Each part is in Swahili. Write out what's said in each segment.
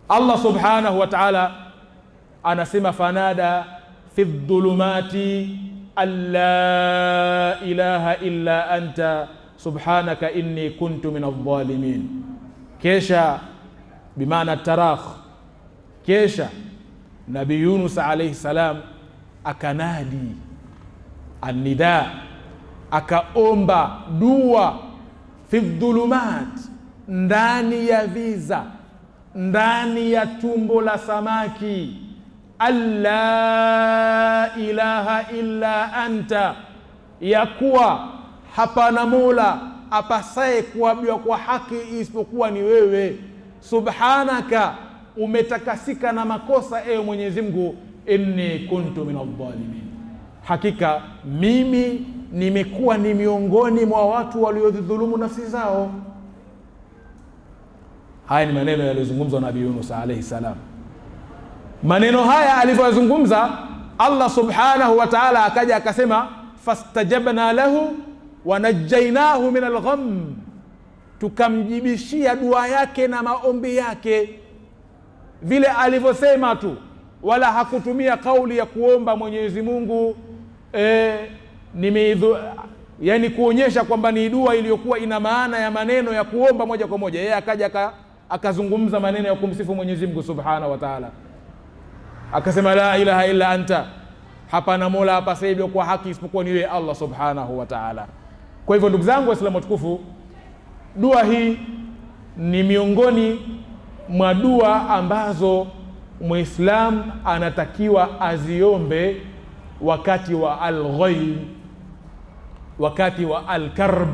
Allah subhanahu wa ta'ala anasema fanada fi dhulumati alla ilaha illa anta subhanaka inni kuntu min adh-dhalimin. Kesha bimaana tarakh, kesha Nabii Yunus alayhi salam akanadi annida, akaomba dua fi dhulumat, ndani ya viza, ndani ya tumbo la samaki, alla ilaha illa anta, ya kuwa hapana mola apasaye kuabudiwa kwa haki isipokuwa ni wewe, subhanaka, umetakasika na makosa ewe Mwenyezi Mungu, inni kuntu min adh-dhalimin, hakika mimi nimekuwa ni miongoni mwa watu waliodhulumu nafsi zao. Haya ni maneno yaliyozungumzwa na Nabii Yunus alayhi salam. Maneno haya alivyozungumza Allah subhanahu wa ta'ala akaja akasema fastajabna lahu wa najjaynahu min al-gham, tukamjibishia dua yake na maombi yake vile alivyosema tu, wala hakutumia kauli ya kuomba Mwenyezi Mungu yani kuonyesha kwamba ni dua iliyokuwa ina maana ya maneno ya kuomba moja kwa moja. Yeye akaja akazungumza maneno ya kumsifu Mwenyezi Mungu subhanahu wa ta'ala, akasema la ilaha illa anta, hapana mola apasaye kwa haki isipokuwa ni wewe Allah subhanahu wa ta'ala. Kwa hivyo ndugu zangu waislamu watukufu, dua hii ni miongoni mwa dua ambazo Muislam anatakiwa aziombe wakati wa al-ghaib, wakati wa al-karb,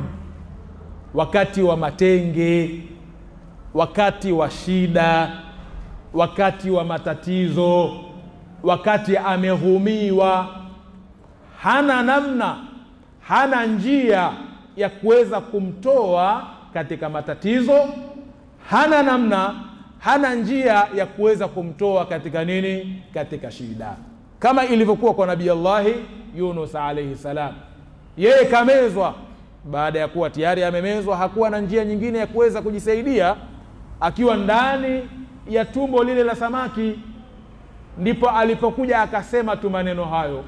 wakati wa matenge, wakati wa shida, wakati wa matatizo, wakati amehumiwa, hana namna, hana njia ya kuweza kumtoa katika matatizo, hana namna, hana njia ya kuweza kumtoa katika nini? Katika shida, kama ilivyokuwa kwa Nabii Allah Yunus alayhi salam. Yeye kamezwa, baada ya kuwa tayari amemezwa, hakuwa na njia nyingine ya kuweza kujisaidia, akiwa ndani ya tumbo lile la samaki, ndipo alipokuja akasema tu maneno hayo.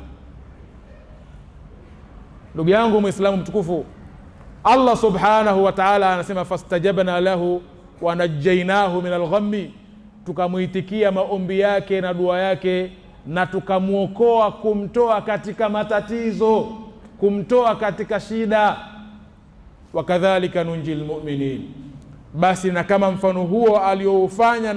Ndugu yangu Muislamu mtukufu, Allah subhanahu wa ta'ala anasema fastajabna lahu wa najjaynahu min al-ghammi, tukamuitikia maombi yake na dua yake na tukamuokoa, kumtoa katika matatizo, kumtoa katika shida. Wakadhalika nunjil mu'minin, basi na kama mfano huo alioufanya